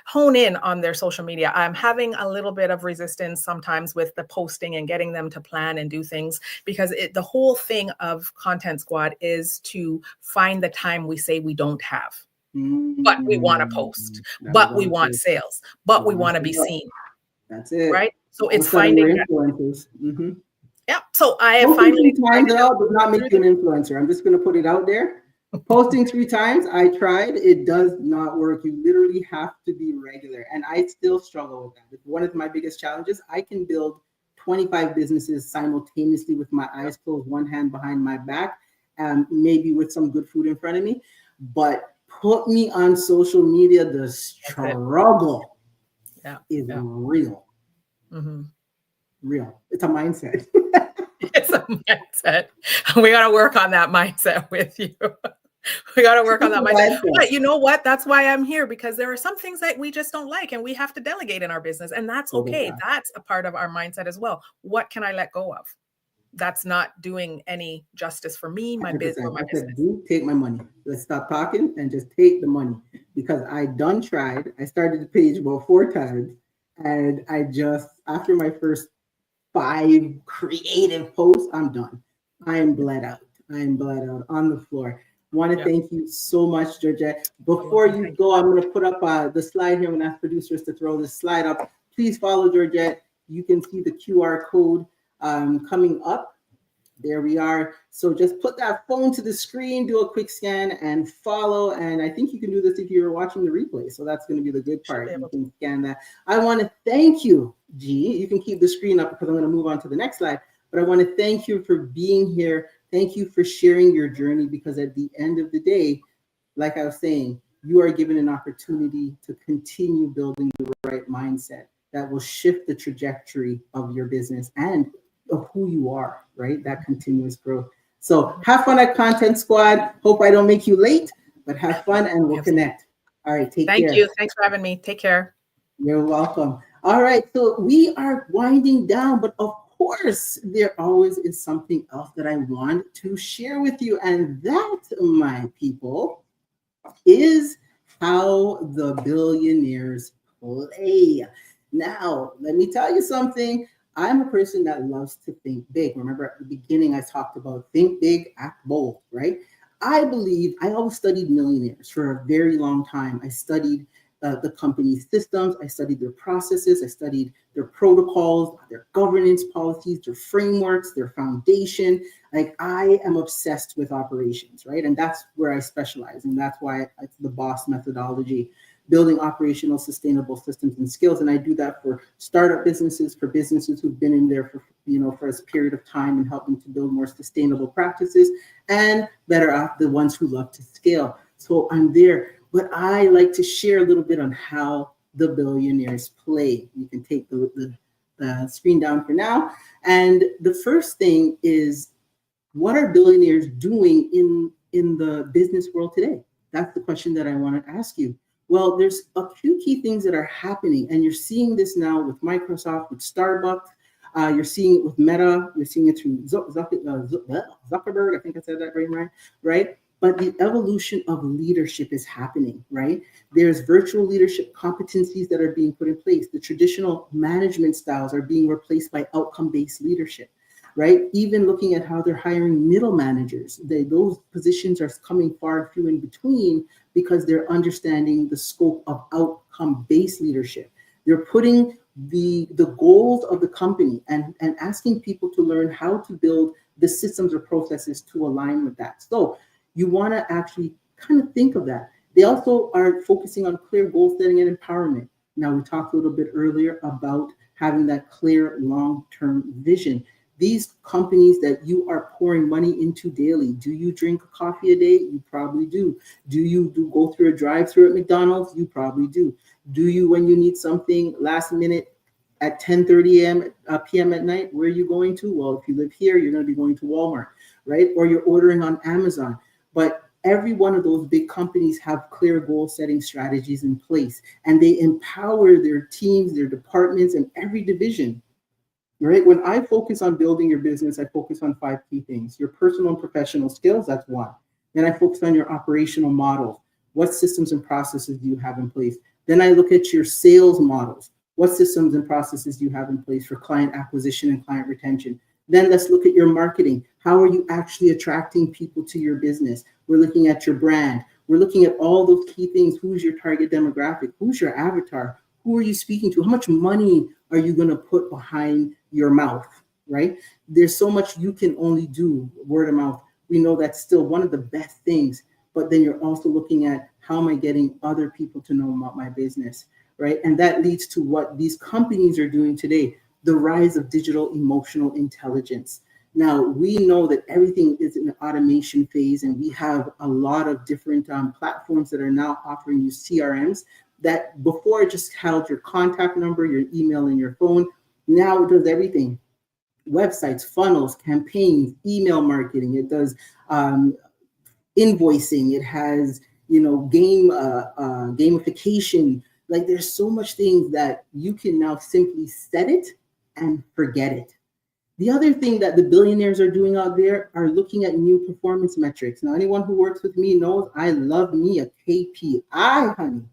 hone in on their social media. I'm having a little bit of resistance sometimes with the posting and getting them to plan and do things because the whole thing of Content Squad is to find the time we say we don't have. But we want to post, but we want sales, but we want to be seen. That's it. Right? So it's finding influencers. Yeah. So I have finally does not make you an influencer. I'm just going to put it out there. Posting 3 times, I tried. It does not work. You literally have to be regular. And I still struggle with that. It's one of my biggest challenges. I can build 25 businesses simultaneously with my eyes closed, one hand behind my back, maybe with some good food in front of me. But put me on social media, the struggle is real. Real. It's a mindset. It's a mindset. We got to work on that mindset with you. We got to work on that mindset. But you know what? That's why I'm here, because there are some things that we just don't like and we have to delegate in our business. And that's okay. That's a part of our mindset as well. What can I let go of? That's not doing any justice for me, my business, or my business. Do take my money. Let's stop talking and just take the money, because I done tried. I started the page about 4 times, and I just, after my first 5 creative posts, I'm done. I am bled out. On the floor. Want to thank you so much, Georgette. Before you go, I'm going to put up the slide here. I'm going to ask producers to throw this slide up. Please follow Georgette. You can see the QR code coming up. There we are. So just put that phone to the screen, do a quick scan and follow. And I think you can do this if you're watching the replay. So that's going to be the good part. You can scan that. I want to thank you, G. You can keep the screen up because I'm going to move on to the next slide. But I want to thank you for being here. Thank you for sharing your journey, because at the end of the day, like I was saying, you are given an opportunity to continue building the right mindset that will shift the trajectory of your business and of who you are, right? That continuous growth. So have fun at Content Squad. Hope I don't make you late, but have fun and we'll connect. All right, take care. Thank you. Thanks for having me. Take care. You're welcome. All right, so we are winding down, but of course, there always is something else that I want to share with you. And that, my people, is how the billionaires play. Now, let me tell you something. I'm a person that loves to think big. Remember at the beginning, I talked about think big, act bold, right? I always studied millionaires for a very long time. I studied the company's systems. I studied their processes. I studied their protocols, their governance policies, their frameworks, their foundation. Like, I am obsessed with operations, right? And that's where I specialize. And that's why it's the BOSS methodology, building operational sustainable systems and skills. And I do that for startup businesses, for businesses who've been in there for a period of time and helping to build more sustainable practices, and better off the ones who love to scale. So I'm there, but I like to share a little bit on how the billionaires play. You can take the screen down for now. And the first thing is, what are billionaires doing in the business world today? That's the question that I want to ask you. Well, there's a few key things that are happening, and you're seeing this now with Microsoft, with Starbucks. You're seeing it with Meta. You're seeing it through Zuckerberg. I think I said that right, right? But the evolution of leadership is happening, right? There's virtual leadership competencies that are being put in place. The traditional management styles are being replaced by outcome-based leadership, right? Even looking at how they're hiring middle managers, those positions are coming far few in between because they're understanding the scope of outcome-based leadership. They're putting the goals of the company and asking people to learn how to build the systems or processes to align with that. So you want to actually kind of think of that. They also are focusing on clear goal setting and empowerment. Now, we talked a little bit earlier about having that clear long-term vision. These companies that you are pouring money into daily, do you drink a coffee a day? You probably do. Do you go through a drive-through at McDonald's? You probably do. Do you, when you need something last minute at 10:30 p.m. at night, where are you going to? Well, if you live here, you're going to be going to Walmart, right? Or you're ordering on Amazon. But every one of those big companies have clear goal setting strategies in place, and they empower their teams, their departments, and every division. Right? When I focus on building your business, I focus on 5 key things. Your personal and professional skills, that's one. Then I focus on your operational models. What systems and processes do you have in place? Then I look at your sales models. What systems and processes do you have in place for client acquisition and client retention? Then let's look at your marketing. How are you actually attracting people to your business? We're looking at your brand. We're looking at all those key things. Who's your target demographic? Who's your avatar? Who are you speaking to? How much money are you going to put behind your mouth, right? There's so much you can only do word of mouth. We know that's still one of the best things, but then you're also looking at how am I getting other people to know about my business, right? And that leads to what these companies are doing today, the rise of digital emotional intelligence. Now, we know that everything is in the automation phase, and we have a lot of different platforms that are now offering you CRMs that before just held your contact number, your email, and your phone. Now it does everything. Websites, funnels, campaigns, email marketing. It does invoicing. It has, gamification. Like there's so much things that you can now simply set it and forget it. The other thing that the billionaires are doing out there are looking at new performance metrics. Now, anyone who works with me knows I love me a KPI, honey.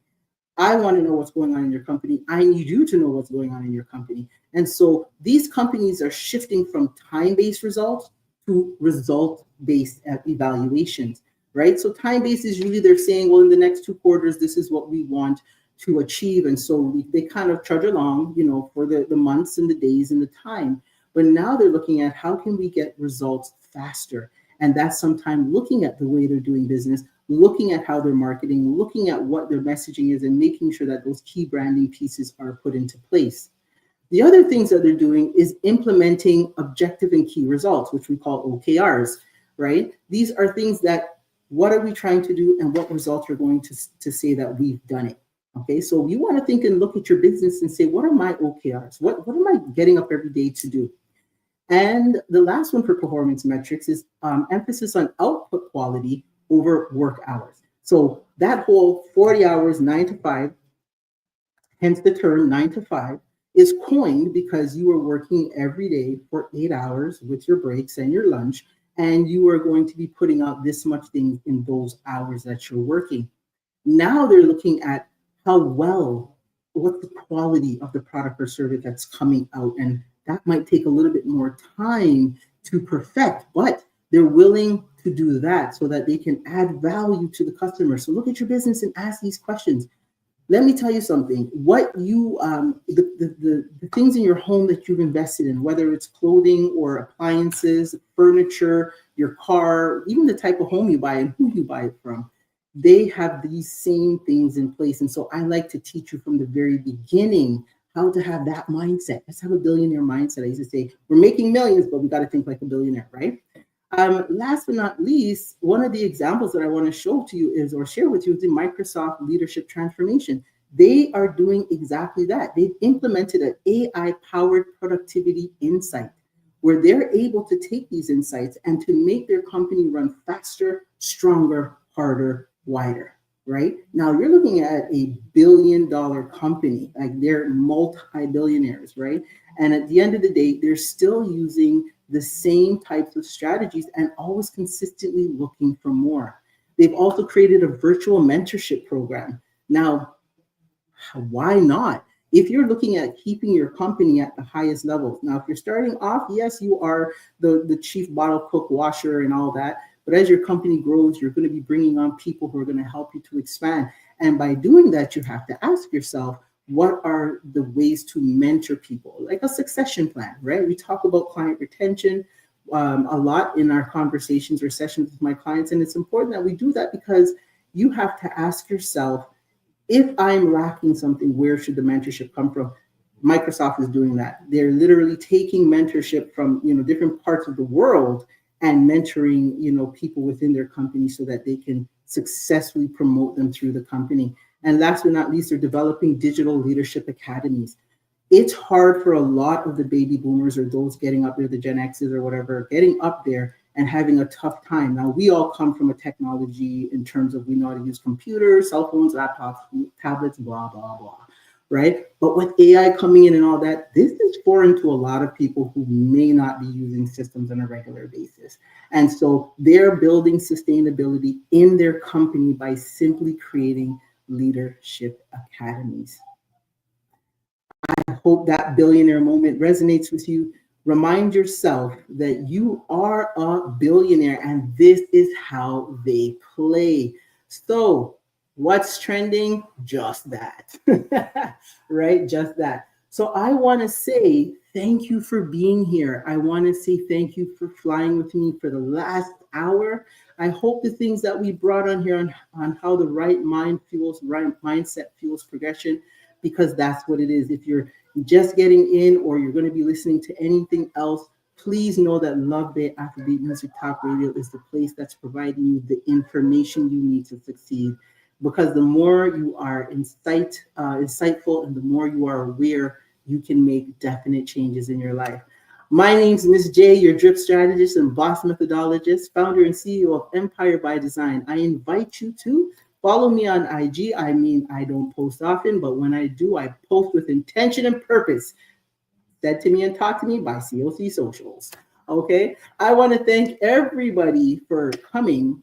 I want to know what's going on in your company. I need you to know what's going on in your company. And so these companies are shifting from time-based results to result-based evaluations, right? So time-based is usually they're saying, well, in the next 2 quarters, this is what we want to achieve. And so they kind of trudge along, for the months and the days and the time. But now they're looking at how can we get results faster? And that's sometimes looking at the way they're doing business, looking at how they're marketing, looking at what their messaging is, and making sure that those key branding pieces are put into place. The other things that they're doing is implementing objective and key results, which we call OKRs, right? These are things that, what are we trying to do and what results are going to say that we've done it. Okay, so you want to think and look at your business and say, what are my OKRs? What am I getting up every day to do? And the last one for performance metrics is emphasis on output quality over work hours. So that whole 40 hours, 9 to 5, hence the term 9 to 5, is coined because you are working every day for 8 hours with your breaks and your lunch, and you are going to be putting out this much things in those hours that you're working. Now they're looking at what's the quality of the product or service that's coming out, and that might take a little bit more time to perfect, but they're willing to do that so that they can add value to the customer. So look at your business and ask these questions. Let me tell you something. What you, the things in your home that you've invested in, whether it's clothing or appliances, furniture, your car, even the type of home you buy and who you buy it from, they have these same things in place. And so I like to teach you from the very beginning how to have that mindset. Let's have a billionaire mindset. I used to say, we're making millions, but we got to think like a billionaire, right? Last but not least, one of the examples that I want to show to you is, or share with you, is the Microsoft Leadership Transformation. They are doing exactly that. They've implemented an AI-powered productivity insight where they're able to take these insights and to make their company run faster, stronger, harder, wider, right? Now you're looking at a $1 billion company, like they're multi-billionaires, right? And at the end of the day, they're still using the same types of strategies and always consistently looking for more. They've also created a virtual mentorship program. Now, why not? If you're looking at keeping your company at the highest levels. Now, if you're starting off, yes, you are the chief bottle cook washer and all that. But as your company grows, you're going to be bringing on people who are going to help you to expand. And by doing that, you have to ask yourself, what are the ways to mentor people? Like a succession plan, right? We talk about client retention a lot in our conversations or sessions with my clients. And it's important that we do that because you have to ask yourself, if I'm lacking something, where should the mentorship come from? Microsoft is doing that. They're literally taking mentorship from different parts of the world and mentoring people within their company so that they can successfully promote them through the company. And last but not least, they're developing digital leadership academies. It's hard for a lot of the baby boomers or those getting up there, the Gen X's or whatever, getting up there and having a tough time. Now, we all come from a technology in terms of we know how to use computers, cell phones, laptops, tablets, blah, blah, blah, right? But with AI coming in and all that, this is foreign to a lot of people who may not be using systems on a regular basis. And so they're building sustainability in their company by simply creating leadership academies. I hope that billionaire moment resonates with you. Remind yourself that you are a billionaire and this is how they play. So what's trending? Just that, right? Just that. So I want to say thank you for being here. I want to say thank you for flying with me for the last hour. I hope the things that we brought on here on how the right mindset fuels progression, because that's what it is. If you're just getting in or you're going to be listening to anything else, please know that Love Bay Afrobeat Music Talk Radio is the place that's providing you the information you need to succeed. Because the more you are insightful and the more you are aware, you can make definite changes in your life. My name's Miss J, your drip strategist and boss methodologist, founder and CEO of Empire by Design. I invite you to follow me on IG. I mean, I don't post often, but when I do, I post with intention and purpose. Said to me and talk to me by COC Socials. Okay. I want to thank everybody for coming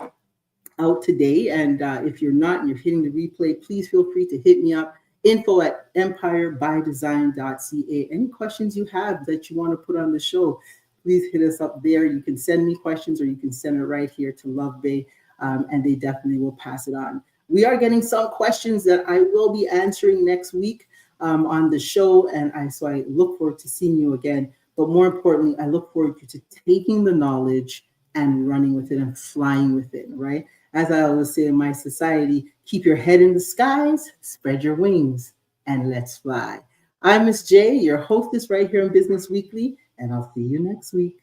out today. And if you're not and you're hitting the replay, please feel free to hit me up. info@empirebydesign.ca. Any questions you have that you want to put on the show, please hit us up there. You can send me questions or you can send it right here to Love Bay, and they definitely will pass it on. We are getting some questions that I will be answering next week on the show, and so I look forward to seeing you again. But more importantly, I look forward to taking the knowledge and running with it and flying with it, right? As I always say in my society, keep your head in the skies, spread your wings, and let's fly. I'm Miss J, your hostess right here on Business Weekly, and I'll see you next week.